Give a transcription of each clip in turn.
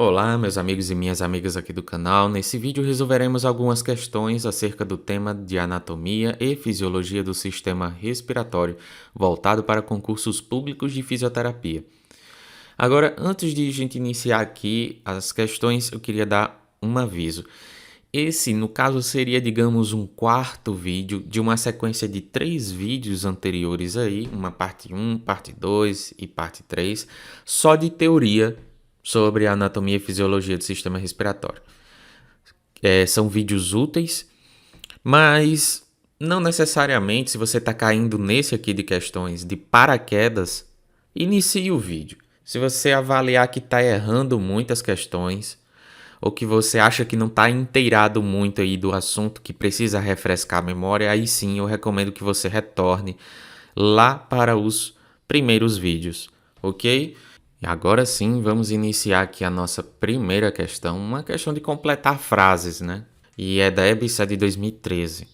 Olá, meus amigos e minhas amigas aqui do canal. Nesse vídeo resolveremos algumas questões acerca do tema de anatomia e fisiologia do sistema respiratório, voltado para concursos públicos de fisioterapia. Agora, antes de a gente iniciar aqui as questões, eu queria dar um aviso. Esse, no caso, seria, digamos, um quarto vídeo de uma sequência de 3 vídeos anteriores aí, uma parte 1, parte 2 e parte 3, só de teoria sobre a anatomia e fisiologia do sistema respiratório. São vídeos úteis, mas não necessariamente se você está caindo nesse aqui de questões de paraquedas, inicie o vídeo. Se você avaliar que está errando muitas questões, ou que você acha que não está inteirado muito aí do assunto, que precisa refrescar a memória, aí sim eu recomendo que você retorne lá para os primeiros vídeos, ok? E agora sim, vamos iniciar aqui a nossa primeira questão, uma questão de completar frases, né? E é da EBSA de 2013.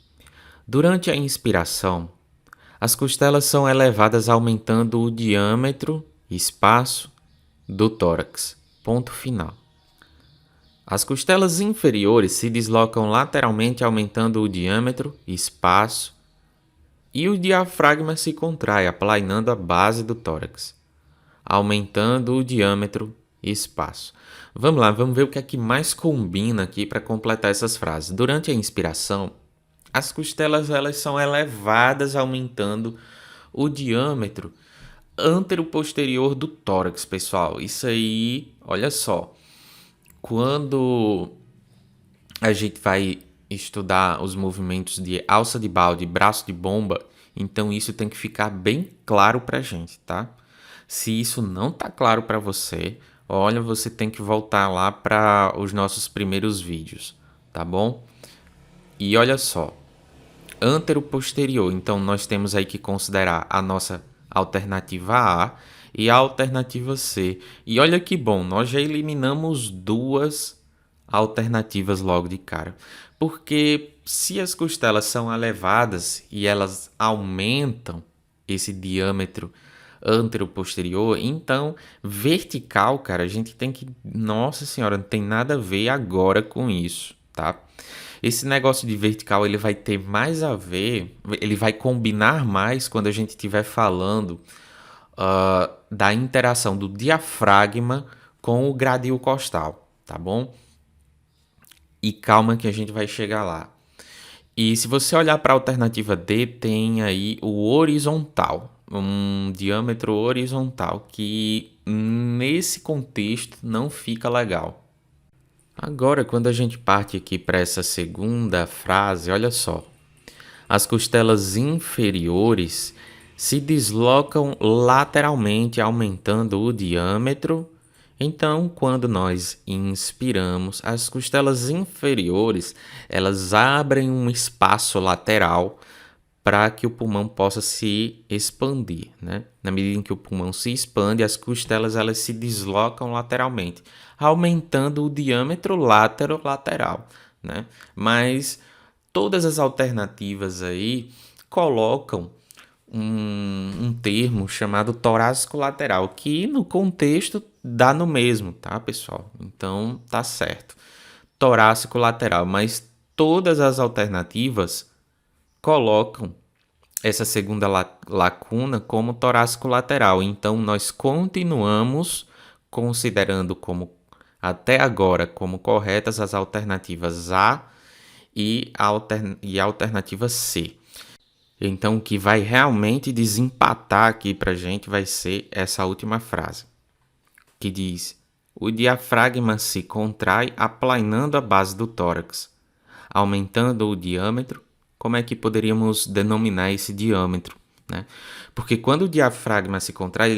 Durante a inspiração, as costelas são elevadas aumentando o diâmetro, espaço, do tórax. Ponto final. As costelas inferiores se deslocam lateralmente aumentando o diâmetro, espaço, e o diafragma se contrai aplanando a base do tórax, aumentando o diâmetro e espaço. Vamos lá, vamos ver o que é que mais combina aqui para completar essas frases. Durante a inspiração, as costelas elas são elevadas, aumentando o diâmetro antero-posterior do tórax, pessoal. Isso aí, olha só. Quando a gente vai estudar os movimentos de alça de balde, braço de bomba, então isso tem que ficar bem claro pra gente, tá? Se isso não tá claro para você, olha, você tem que voltar lá para os nossos primeiros vídeos, tá bom? E olha só, antero-posterior, então nós temos aí que considerar a nossa alternativa A e a alternativa C. E olha que bom, nós já eliminamos duas alternativas logo de cara. Porque se as costelas são elevadas e elas aumentam esse diâmetro antero-posterior, então vertical, cara, a gente tem que... Nossa senhora, não tem nada a ver agora com isso, tá? Esse negócio de vertical, ele vai ter mais a ver, ele vai combinar mais quando a gente estiver falando da interação do diafragma com o gradil costal, tá bom? E calma que a gente vai chegar lá. E se você olhar para a alternativa D, tem aí o horizontal, um diâmetro horizontal, que nesse contexto não fica legal. Agora, quando a gente parte aqui para essa segunda frase, olha só. As costelas inferiores se deslocam lateralmente, aumentando o diâmetro. Então, quando nós inspiramos, as costelas inferiores, elas abrem um espaço lateral para que o pulmão possa se expandir, né? Na medida em que o pulmão se expande, as costelas elas se deslocam lateralmente, aumentando o diâmetro lateral, né? Mas todas as alternativas aí colocam um termo chamado torácico lateral, que no contexto dá no mesmo, tá, pessoal? Então tá certo. Torácico lateral, mas todas as alternativas colocam essa segunda lacuna como torácico lateral. Então nós continuamos considerando como até agora como corretas as alternativas A e a alternativa C. Então, o que vai realmente desempatar aqui para a gente vai ser essa última frase, que diz: o diafragma se contrai aplanando a base do tórax, aumentando o diâmetro. Como é que poderíamos denominar esse diâmetro, né? Porque quando o diafragma se contrai,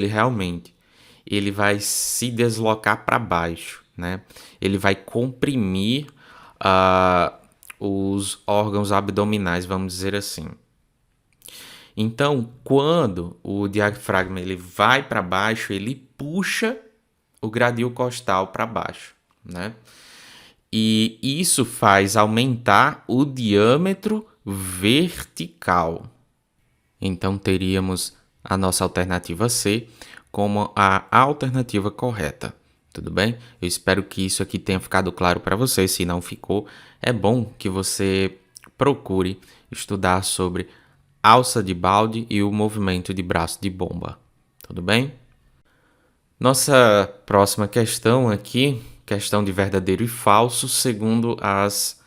ele vai se deslocar para baixo, né? Ele vai comprimir os órgãos abdominais, vamos dizer assim. Então, quando o diafragma ele vai para baixo, ele puxa o gradil costal para baixo, né? E isso faz aumentar o diâmetro vertical. Então, teríamos a nossa alternativa C como a alternativa correta. Tudo bem? Eu espero que isso aqui tenha ficado claro para você. Se não ficou, é bom que você procure estudar sobre alça de balde e o movimento de braço de bomba. Tudo bem? Nossa próxima questão aqui, questão de verdadeiro e falso, segundo as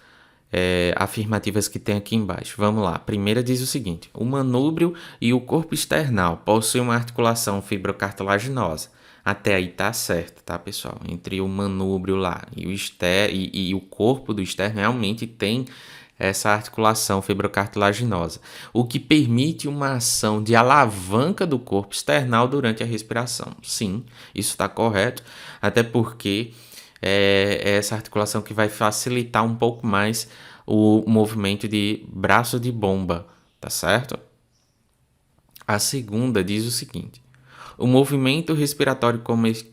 afirmativas que tem aqui embaixo. Vamos lá. A primeira diz o seguinte: o manúbrio e o corpo external possuem uma articulação fibrocartilaginosa. Até aí tá certo, tá, pessoal? Entre o manúbrio lá e o corpo do externo realmente tem essa articulação fibrocartilaginosa, o que permite uma ação de alavanca do corpo external durante a respiração. Sim, isso está correto, até porque é essa articulação que vai facilitar um pouco mais o movimento de braço de bomba, tá certo? A segunda diz o seguinte: o movimento respiratório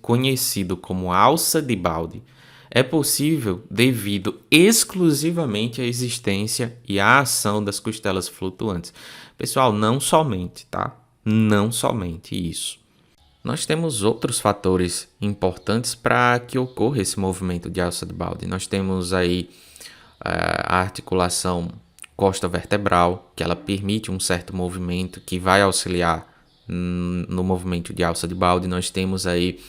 conhecido como alça de balde é possível devido exclusivamente à existência e à ação das costelas flutuantes. Pessoal, não somente, tá? Não somente isso. Nós temos outros fatores importantes para que ocorra esse movimento de alça de balde. Nós temos aí a articulação costa-vertebral, que ela permite um certo movimento que vai auxiliar no movimento de alça de balde. Nós temos aí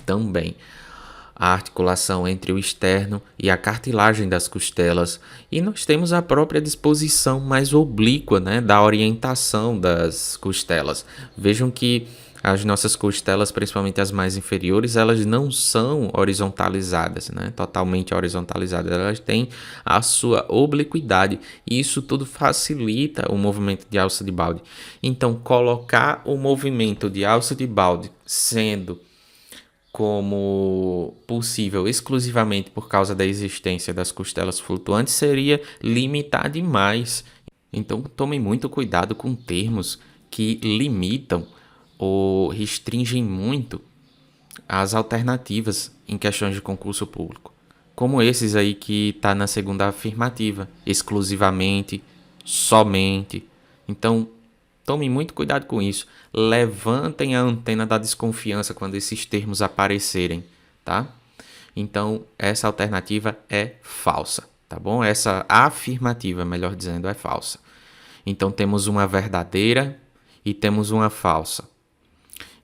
também a articulação entre o externo e a cartilagem das costelas, e nós temos a própria disposição mais oblíqua, né, da orientação das costelas. Vejam que as nossas costelas, principalmente as mais inferiores, elas não são horizontalizadas, né, totalmente horizontalizadas, elas têm a sua obliquidade, e isso tudo facilita o movimento de alça de balde. Então, colocar o movimento de alça de balde sendo como possível exclusivamente por causa da existência das costelas flutuantes seria limitar demais. Então tomem muito cuidado com termos que limitam ou restringem muito as alternativas em questões de concurso público, como esses aí que está na segunda afirmativa: exclusivamente, somente. Então tomem muito cuidado com isso. Levantem a antena da desconfiança quando esses termos aparecerem, tá? Então, essa alternativa é falsa, tá bom? Essa afirmativa, melhor dizendo, é falsa. Então, temos uma verdadeira e temos uma falsa.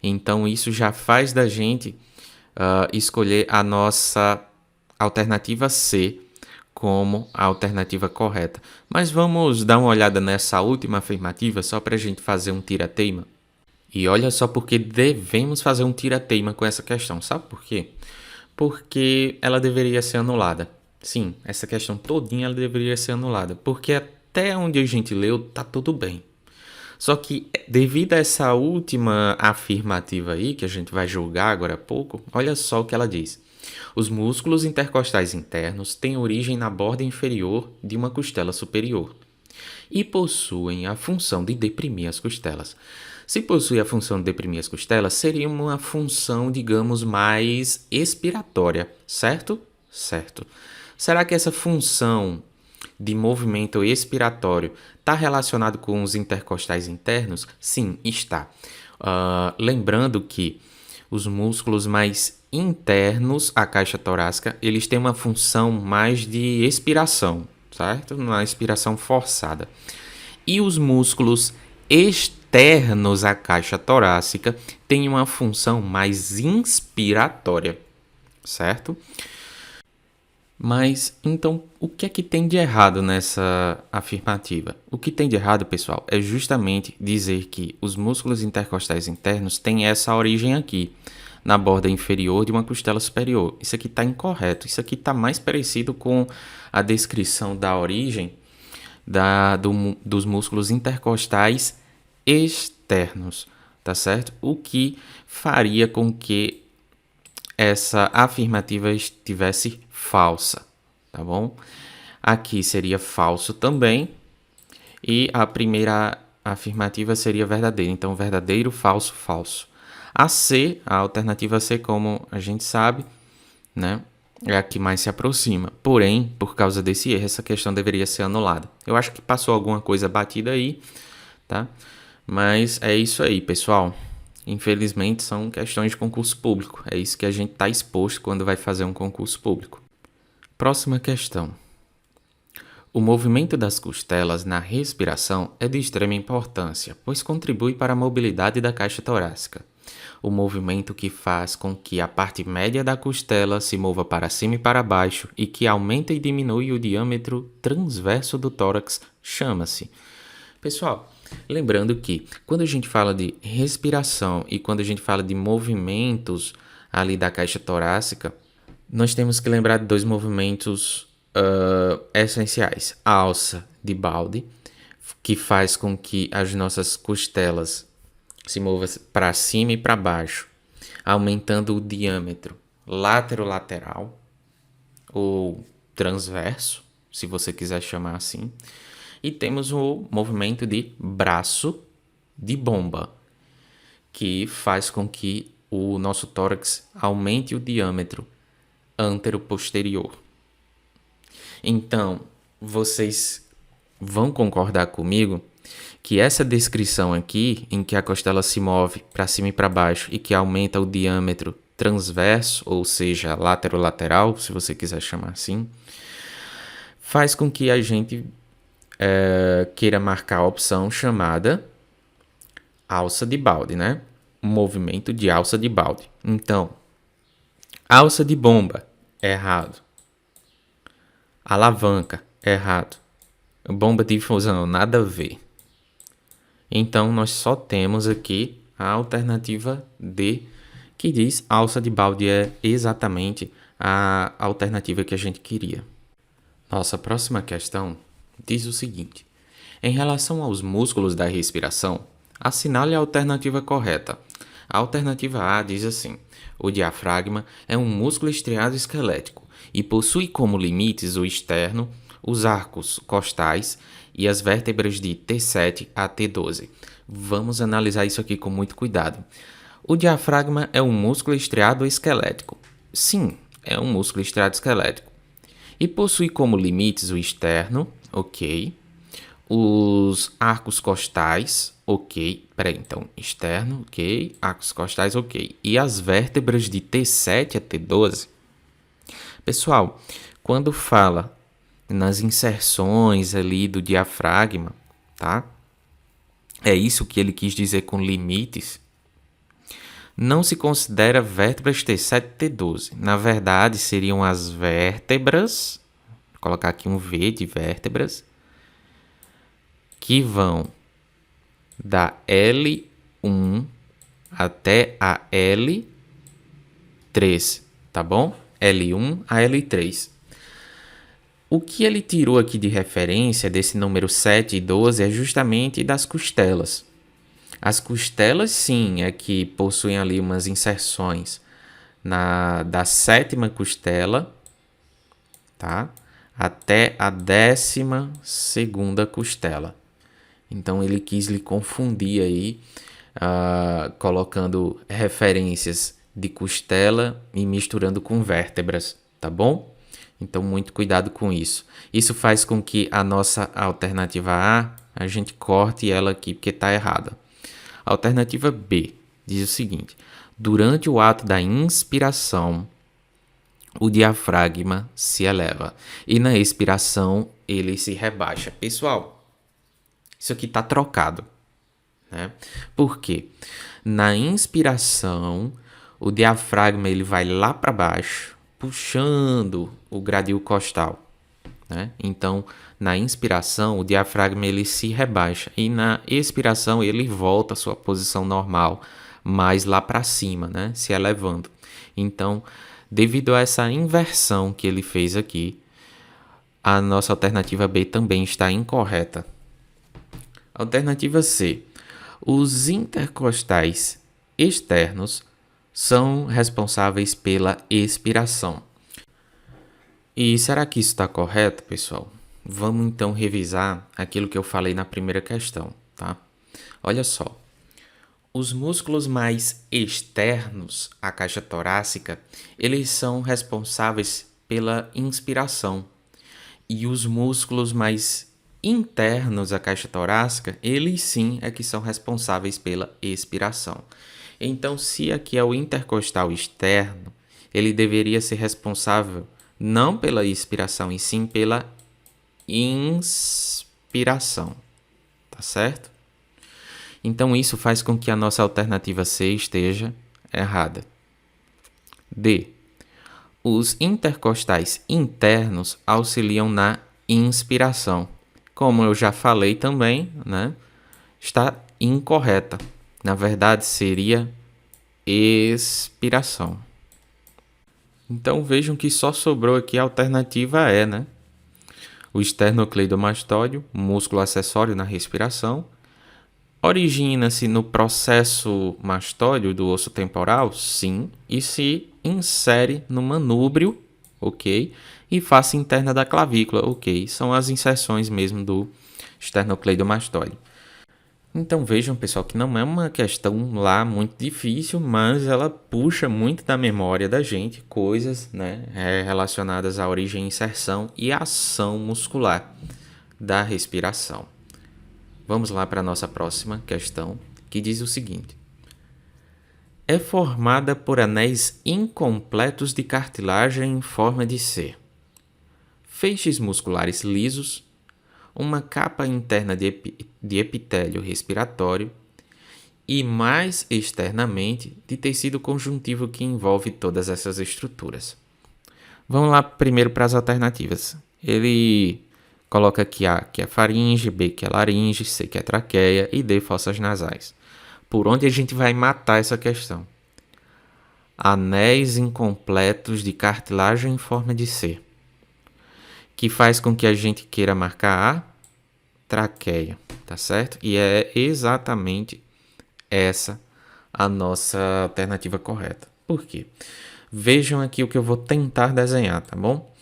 Então, isso já faz da gente escolher a nossa alternativa C como a alternativa correta. Mas vamos dar uma olhada nessa última afirmativa só para a gente fazer um tira-teima. E olha só porque devemos fazer um tira-teima com essa questão. Sabe por quê? Porque ela deveria ser anulada. Sim, essa questão todinha ela deveria ser anulada. Porque até onde a gente leu, tá tudo bem. Só que devido a essa última afirmativa aí, que a gente vai julgar agora há pouco, olha só o que ela diz. Os músculos intercostais internos têm origem na borda inferior de uma costela superior e possuem a função de deprimir as costelas. Se possui a função de deprimir as costelas, seria uma função, digamos, mais expiratória, certo? Certo. Será que essa função de movimento expiratório está relacionado com os intercostais internos? Sim, está. Lembrando que os músculos mais internos à caixa torácica, eles têm uma função mais de expiração, certo? Uma expiração forçada. E os músculos externos à caixa torácica têm uma função mais inspiratória, certo? Mas, então, o que é que tem de errado nessa afirmativa? O que tem de errado, pessoal, é justamente dizer que os músculos intercostais internos têm essa origem aqui, na borda inferior de uma costela superior. Isso aqui está incorreto. Isso aqui está mais parecido com a descrição da origem dos músculos intercostais externos, tá certo? O que faria com que essa afirmativa estivesse falsa, tá bom? Aqui seria falso também, e a primeira afirmativa seria verdadeira. Então, verdadeiro, falso, falso. A C, a alternativa C, como a gente sabe, né, é a que mais se aproxima. Porém, por causa desse erro, essa questão deveria ser anulada. Eu acho que passou alguma coisa batida aí, tá? Mas é isso aí, pessoal. Infelizmente, são questões de concurso público. É isso que a gente está exposto quando vai fazer um concurso público. Próxima questão. O movimento das costelas na respiração é de extrema importância, pois contribui para a mobilidade da caixa torácica. O movimento que faz com que a parte média da costela se mova para cima e para baixo e que aumenta e diminui o diâmetro transverso do tórax chama-se. Pessoal, lembrando que quando a gente fala de respiração e quando a gente fala de movimentos ali da caixa torácica, nós temos que lembrar de dois movimentos essenciais. A alça de Balde, que faz com que as nossas costelas se movam para cima e para baixo, aumentando o diâmetro lateral ou transverso, se você quiser chamar assim. E temos o movimento de braço de bomba, que faz com que o nosso tórax aumente o diâmetro antero-posterior. Então, vocês vão concordar comigo que essa descrição aqui, em que a costela se move para cima e para baixo e que aumenta o diâmetro transverso, ou seja, lateral, se você quiser chamar assim, faz com que a gente queira marcar a opção chamada alça de Balde, né? Movimento de alça de Balde. Então, alça de bomba, errado. Alavanca, errado. Bomba de difusão, nada a ver. Então, nós só temos aqui a alternativa D, que diz alça de Balde é exatamente a alternativa que a gente queria. Nossa próxima questão diz o seguinte: em relação aos músculos da respiração, assinale a alternativa correta. A alternativa A diz assim: o diafragma é um músculo estriado esquelético e possui como limites o externo, os arcos costais e as vértebras de T7 a T12. Vamos analisar isso aqui com muito cuidado. O diafragma é um músculo estriado esquelético. Sim, é um músculo estriado esquelético. E possui como limites o externo, ok. Os arcos costais, ok. Peraí, então, externo, ok. Arcos costais, ok. E as vértebras de T7 a T12. Pessoal, quando fala nas inserções ali do diafragma, tá? É isso que ele quis dizer com limites. Não se considera vértebras T7 e T12. Na verdade, seriam as vértebras, vou colocar aqui um V de vértebras, que vão da L1 até a L3, tá bom? L1 a L3. O que ele tirou aqui de referência desse número 7 e 12 é justamente das costelas. As costelas, sim, é que possuem ali umas inserções da sétima costela, tá? Até a 12ª costela. Então ele quis lhe confundir aí, colocando referências de costela e misturando com vértebras, tá bom? Então muito cuidado com isso. Isso faz com que a nossa alternativa A gente corte ela aqui porque está errada. A alternativa B diz o seguinte: durante o ato da inspiração, o diafragma se eleva e na expiração ele se rebaixa. Pessoal, isso aqui está trocado, né? Por quê? Na inspiração, o diafragma ele vai lá para baixo, puxando o gradil costal, né? Então, na inspiração, o diafragma ele se rebaixa e na expiração ele volta à sua posição normal, mais lá para cima, né? Se elevando. Então, devido a essa inversão que ele fez aqui, a nossa alternativa B também está incorreta. Alternativa C. Os intercostais externos são responsáveis pela expiração. E será que isso está correto, pessoal? Vamos então revisar aquilo que eu falei na primeira questão, tá? Olha só. Os músculos mais externos à caixa torácica, eles são responsáveis pela inspiração. E os músculos mais internos à caixa torácica, eles sim é que são responsáveis pela expiração. Então, se aqui é o intercostal externo, ele deveria ser responsável não pela expiração, e sim pela inspiração, tá certo? Então, isso faz com que a nossa alternativa C esteja errada. D. Os intercostais internos auxiliam na inspiração. Como eu já falei também, né? Está incorreta. Na verdade, seria expiração. Então, vejam que só sobrou aqui a alternativa E, né? O esternocleidomastóide, músculo acessório na respiração, origina-se no processo mastóide do osso temporal, sim, e se insere no manúbrio, ok, e face interna da clavícula, ok, são as inserções mesmo do esternocleidomastóide. Então vejam, pessoal, que não é uma questão lá muito difícil, mas ela puxa muito da memória da gente coisas, né, relacionadas à origem, inserção e ação muscular da respiração. Vamos lá para a nossa próxima questão, que diz o seguinte: é formada por anéis incompletos de cartilagem em forma de C, feixes musculares lisos, uma capa interna de epitélio respiratório e, mais externamente, de tecido conjuntivo que envolve todas essas estruturas. Vamos lá primeiro para as alternativas. Ele coloca aqui A, que é faringe, B, que é laringe, C, que é traqueia e D, fossas nasais. Por onde a gente vai matar essa questão? Anéis incompletos de cartilagem em forma de C, que faz com que a gente queira marcar a traqueia, tá certo? E é exatamente essa a nossa alternativa correta. Por quê? Vejam aqui o que eu vou tentar desenhar, tá bom?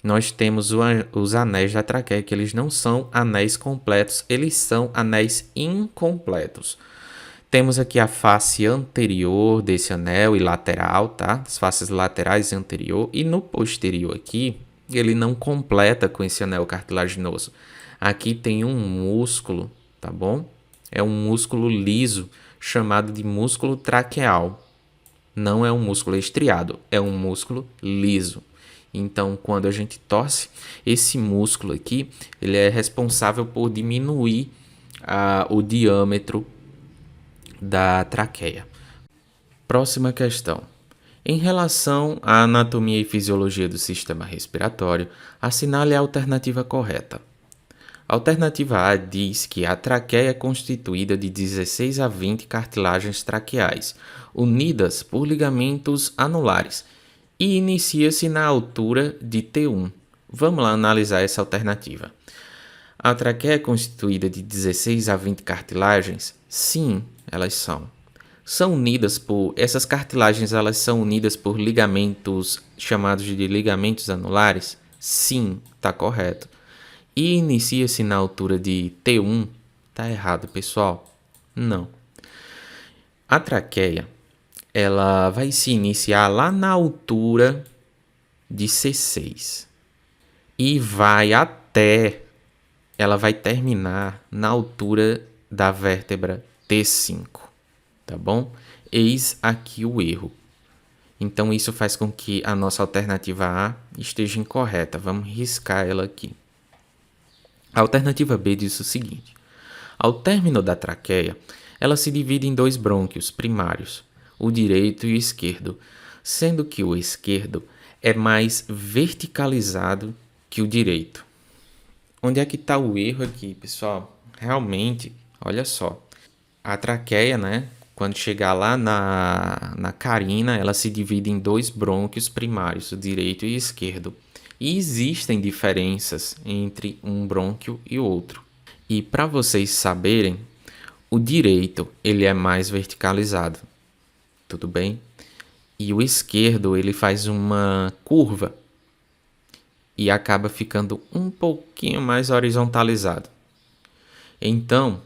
Nós temos os anéis da traqueia, que eles não são anéis completos, eles são anéis incompletos. Temos aqui a face anterior desse anel e lateral, tá? As faces laterais e anterior. E no posterior aqui, ele não completa com esse anel cartilaginoso. Aqui tem um músculo, tá bom? É um músculo liso, chamado de músculo traqueal. Não é um músculo estriado, é um músculo liso. Então, quando a gente torce, esse músculo aqui, ele é responsável por diminuir o diâmetro da traqueia. Próxima questão. Em relação à anatomia e fisiologia do sistema respiratório, assinale a alternativa correta. A alternativa A diz que a traqueia é constituída de 16 a 20 cartilagens traqueais, unidas por ligamentos anulares, e inicia-se na altura de T1. Vamos lá analisar essa alternativa. A traqueia é constituída de 16 a 20 cartilagens? Sim, elas são. Essas cartilagens, elas são unidas por ligamentos chamados de ligamentos anulares? Sim, está correto. E inicia-se na altura de T1? Tá errado, pessoal. Não. A traqueia, ela vai se iniciar lá na altura de C6 e ela vai terminar na altura da vértebra T5, tá bom? Eis aqui o erro. Então isso faz com que a nossa alternativa A esteja incorreta. Vamos riscar ela aqui. A alternativa B diz o seguinte: ao término da traqueia, ela se divide em dois brônquios primários, o direito e o esquerdo, sendo que o esquerdo é mais verticalizado que o direito. Onde é que está o erro aqui, pessoal? Realmente, olha só, a traqueia, né? Quando chegar lá na carina, ela se divide em dois brônquios primários, o direito e o esquerdo. E existem diferenças entre um brônquio e outro. E para vocês saberem, o direito ele é mais verticalizado, tudo bem? E o esquerdo ele faz uma curva e acaba ficando um pouquinho mais horizontalizado. Então,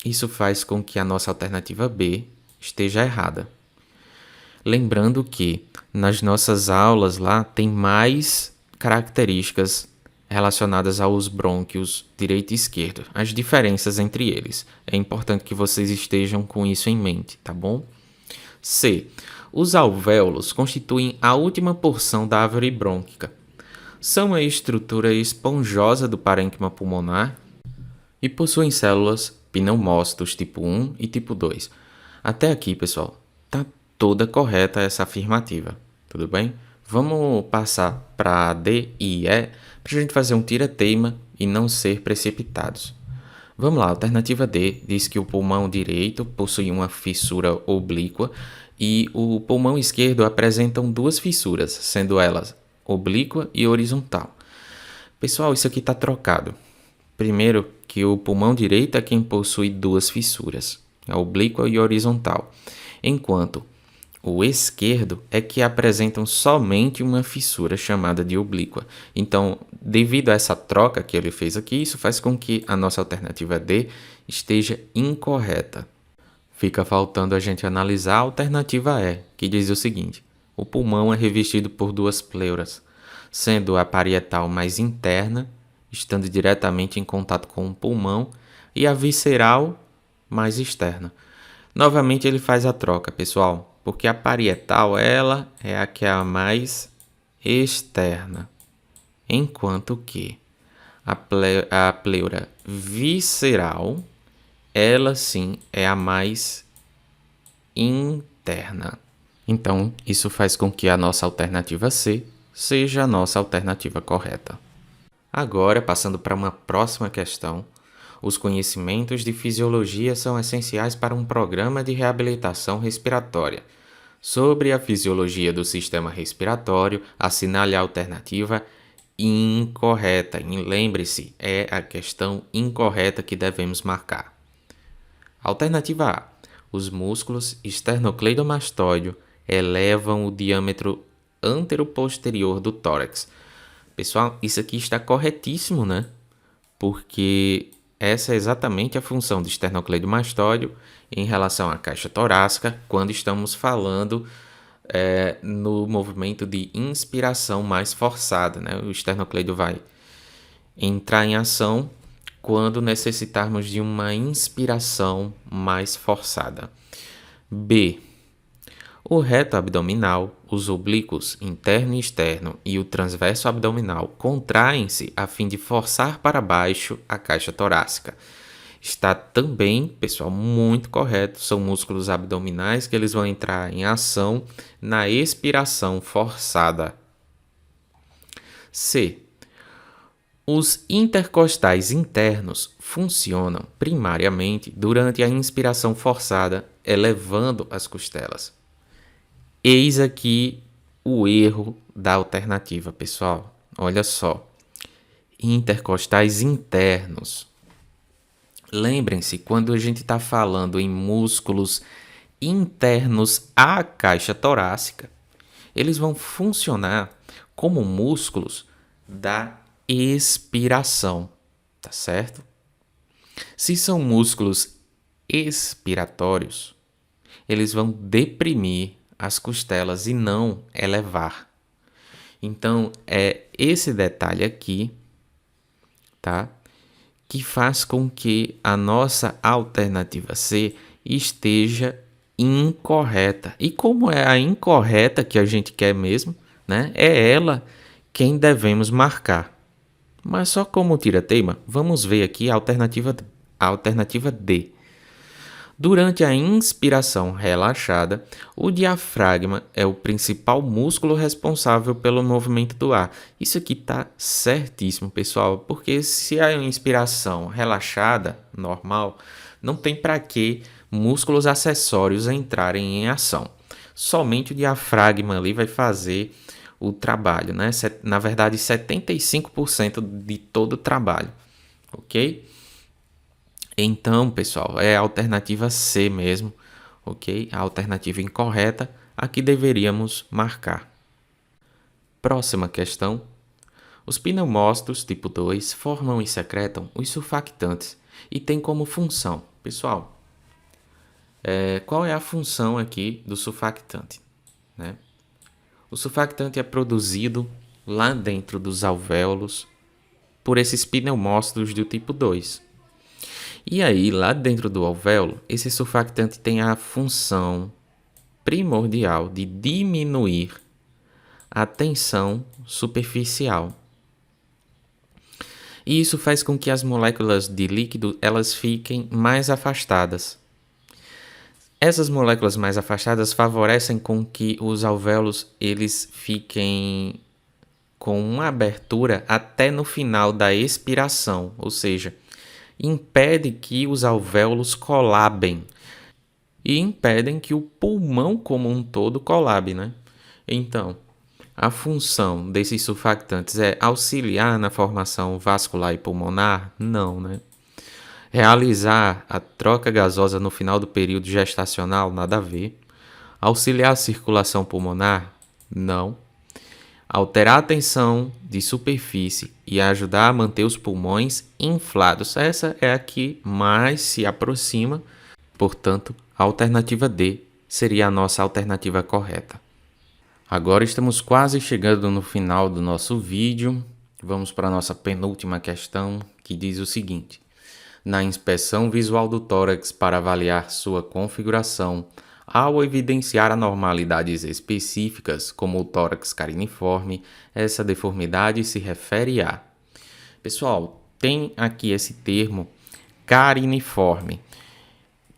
isso faz com que a nossa alternativa B esteja errada. Lembrando que nas nossas aulas lá tem mais características relacionadas aos brônquios direito e esquerdo, as diferenças entre eles. É importante que vocês estejam com isso em mente, tá bom? C. Os alvéolos constituem a última porção da árvore brônquica. São a estrutura esponjosa do parênquima pulmonar e possuem células pneumócitos tipo 1 e tipo 2. Até aqui, pessoal, tá toda correta essa afirmativa, tudo bem? Vamos passar para D e E para a gente fazer um tira-teima e não ser precipitados. Vamos lá, alternativa D diz que o pulmão direito possui uma fissura oblíqua e o pulmão esquerdo apresentam duas fissuras, sendo elas oblíqua e horizontal. Pessoal, isso aqui está trocado. Primeiro, que o pulmão direito é quem possui duas fissuras, a oblíqua e horizontal, enquanto o esquerdo é que apresentam somente uma fissura chamada de oblíqua. Então, devido a essa troca que ele fez aqui, isso faz com que a nossa alternativa D esteja incorreta. Fica faltando a gente analisar a alternativa E, que diz o seguinte: o pulmão é revestido por duas pleuras, sendo a parietal mais interna, estando diretamente em contato com o pulmão, e a visceral mais externa. Novamente ele faz a troca, pessoal, porque a parietal ela é a que é a mais externa, enquanto que a pleura visceral, ela sim é a mais interna. Então, isso faz com que a nossa alternativa C seja a nossa alternativa correta. Agora, passando para uma próxima questão, os conhecimentos de fisiologia são essenciais para um programa de reabilitação respiratória. Sobre a fisiologia do sistema respiratório, assinale a alternativa incorreta. E lembre-se, é a questão incorreta que devemos marcar. Alternativa A. Os músculos esternocleidomastoideo elevam o diâmetro anteroposterior do tórax. Pessoal, isso aqui está corretíssimo, né? Porque essa é exatamente a função do esternocleidomastoideo em relação à caixa torácica quando estamos falando no movimento de inspiração mais forçada, né? O esternocleido vai entrar em ação quando necessitarmos de uma inspiração mais forçada. B. O reto abdominal, os oblíquos interno e externo e o transverso abdominal contraem-se a fim de forçar para baixo a caixa torácica. Está também, pessoal, muito correto. São músculos abdominais que eles vão entrar em ação na expiração forçada. C. Os intercostais internos funcionam primariamente durante a inspiração forçada, elevando as costelas. Eis aqui o erro da alternativa, pessoal. Olha só. Intercostais internos. Lembrem-se, quando a gente está falando em músculos internos à caixa torácica, eles vão funcionar como músculos da expiração, tá certo? Se são músculos expiratórios, eles vão deprimir as costelas e não elevar. Então, é esse detalhe aqui, tá? Que faz com que a nossa alternativa C esteja incorreta. E como é a incorreta que a gente quer mesmo, né? É ela quem devemos marcar. Mas só como tira-teima, vamos ver aqui a alternativa D. Durante a inspiração relaxada, o diafragma é o principal músculo responsável pelo movimento do ar. Isso aqui está certíssimo, pessoal, porque se a inspiração relaxada, normal, não tem para que músculos acessórios entrarem em ação. Somente o diafragma ali vai fazer o trabalho, né? Na verdade, 75% de todo o trabalho, ok? Então, pessoal, é a alternativa C mesmo, ok? A alternativa incorreta, a que deveríamos marcar. Próxima questão. Os pneumócitos tipo 2 formam e secretam os surfactantes e têm como função, pessoal, qual é a função aqui do surfactante, né? O surfactante é produzido lá dentro dos alvéolos por esses pneumócitos do tipo 2. E aí, lá dentro do alvéolo, esse surfactante tem a função primordial de diminuir a tensão superficial. E isso faz com que as moléculas de líquido elas fiquem mais afastadas. Essas moléculas mais afastadas favorecem com que os alvéolos eles fiquem com uma abertura até no final da expiração, ou seja, impede que os alvéolos colabem e impedem que o pulmão como um todo colabe, né? Então, a função desses surfactantes é auxiliar na formação vascular e pulmonar? Não, né? Realizar a troca gasosa no final do período gestacional? Nada a ver. Auxiliar a circulação pulmonar? Não. Alterar a tensão de superfície e ajudar a manter os pulmões inflados? Essa é a que mais se aproxima, portanto, a alternativa D seria a nossa alternativa correta. Agora estamos quase chegando no final do nosso vídeo. Vamos para a nossa penúltima questão, que diz o seguinte: na inspeção visual do tórax para avaliar sua configuração, ao evidenciar anormalidades específicas, como o tórax cariniforme, essa deformidade se refere a... Pessoal, tem aqui esse termo cariniforme,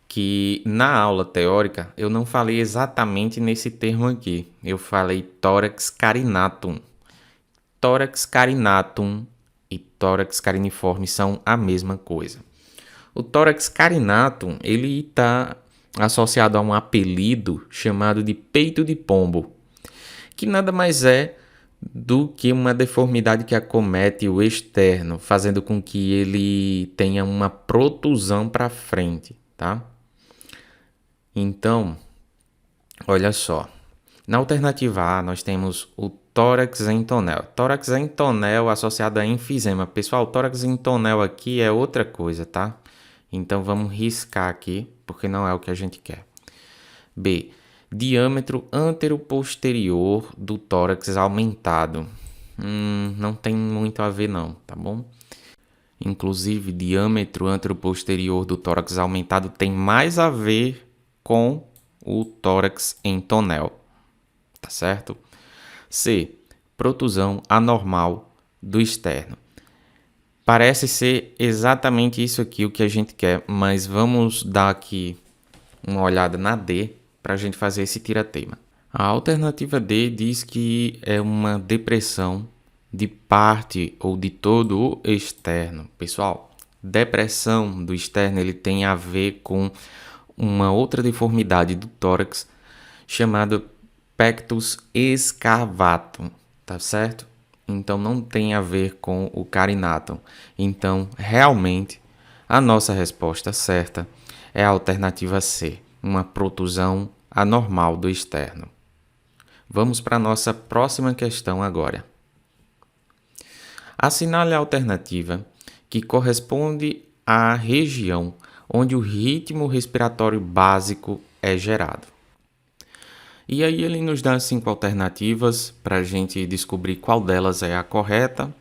que na aula teórica eu não falei exatamente nesse termo aqui. Eu falei tórax carinatum. Tórax carinatum e tórax cariniforme são a mesma coisa. O tórax carinatum, ele está associado a um apelido chamado de peito de pombo, que nada mais é do que uma deformidade que acomete o externo, fazendo com que ele tenha uma protusão para frente, tá? Então, olha só. Na alternativa A, nós temos o tórax em tonel. Tórax em tonel associado a enfisema. Pessoal, o tórax em tonel aqui é outra coisa, tá? Então, vamos riscar aqui, porque não é o que a gente quer. B. Diâmetro anteroposterior do tórax aumentado. Não tem muito a ver não, tá bom? Inclusive, diâmetro anteroposterior do tórax aumentado tem mais a ver com o tórax em tonel, tá certo? C. Protusão anormal do externo. Parece ser exatamente isso aqui o que a gente quer, mas vamos dar aqui uma olhada na D para a gente fazer esse tira-teima. A alternativa D diz que é uma depressão de parte ou de todo o externo. Pessoal, depressão do externo ele tem a ver com uma outra deformidade do tórax chamada pectus excavatum, tá certo? Então não tem a ver com o carinatum. Então, realmente, a nossa resposta certa é a alternativa C, uma protusão anormal do externo. Vamos para a nossa próxima questão agora. Assinale a alternativa que corresponde à região onde o ritmo respiratório básico é gerado. E aí ele nos dá 5 alternativas para a gente descobrir qual delas é a correta.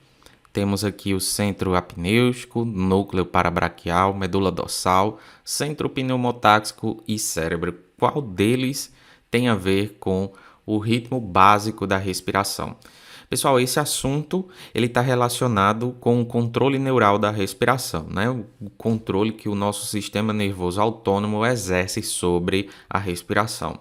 Temos aqui o centro apnêutico, núcleo parabraquial, medula dorsal, centro pneumotáxico e cérebro. Qual deles tem a ver com o ritmo básico da respiração? Pessoal, esse assunto ele está relacionado com o controle neural da respiração, né? O controle que o nosso sistema nervoso autônomo exerce sobre a respiração.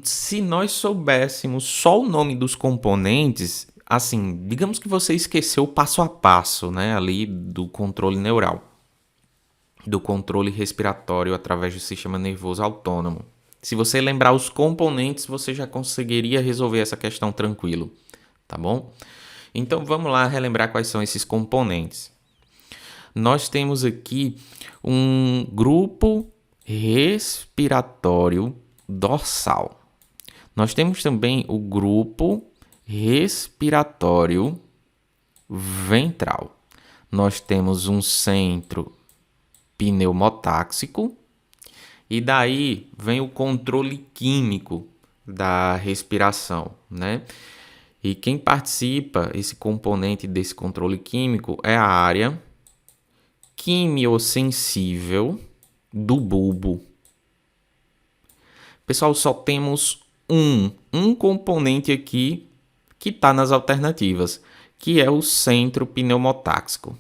Se nós soubéssemos só o nome dos componentes, assim, digamos que você esqueceu o passo a passo, né, ali do controle neural, do controle respiratório através do sistema nervoso autônomo. Se você lembrar os componentes, você já conseguiria resolver essa questão tranquilo, tá bom? Então vamos lá relembrar quais são esses componentes. Nós temos aqui um grupo respiratório dorsal. Nós temos também o grupo respiratório ventral. Nós temos um centro pneumotáxico e daí vem o controle químico da respiração, né? E quem participa, esse componente desse controle químico é a área quimiosensível do bulbo. Pessoal, só temos um componente aqui que está nas alternativas, que é o centro pneumotáxico,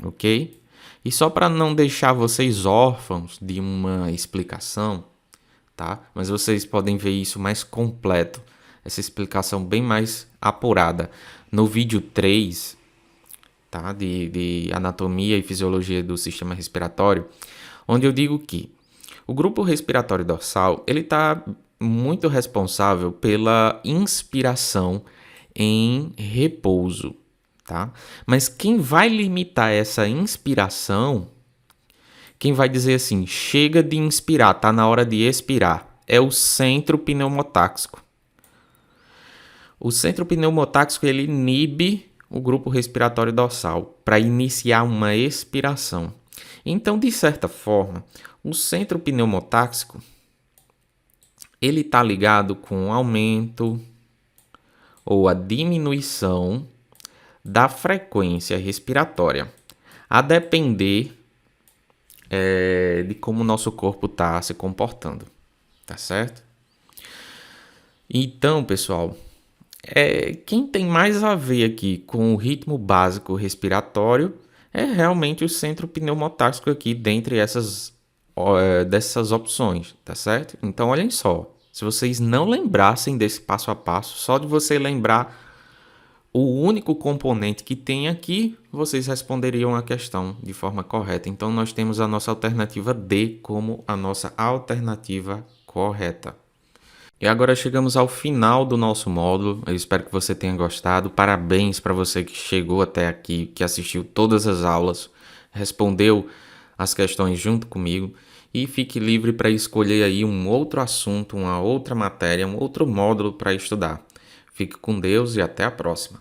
ok? E só para não deixar vocês órfãos de uma explicação, tá? Mas vocês podem ver isso mais completo, essa explicação bem mais apurada no vídeo 3, tá? De anatomia e fisiologia do sistema respiratório, onde eu digo que o grupo respiratório dorsal ele está muito responsável pela inspiração em repouso, tá? Mas quem vai limitar essa inspiração, quem vai dizer assim, chega de inspirar, tá na hora de expirar, é o centro pneumotáxico. O centro pneumotáxico ele inibe o grupo respiratório dorsal para iniciar uma expiração. Então, de certa forma, o centro pneumotáxico ele está ligado com o aumento ou a diminuição da frequência respiratória, a depender de como o nosso corpo está se comportando, tá certo? Então, pessoal, quem tem mais a ver aqui com o ritmo básico respiratório é realmente o centro pneumotáxico aqui dentre dessas opções, tá certo? Então, olhem só, se vocês não lembrassem desse passo a passo, só de você lembrar o único componente que tem aqui, vocês responderiam a questão de forma correta. Então, nós temos a nossa alternativa D como a nossa alternativa correta. E agora chegamos ao final do nosso módulo. Eu espero que você tenha gostado. Parabéns para você que chegou até aqui, que assistiu todas as aulas, respondeu as questões junto comigo. E fique livre para escolher aí um outro assunto, uma outra matéria, um outro módulo para estudar. Fique com Deus e até a próxima.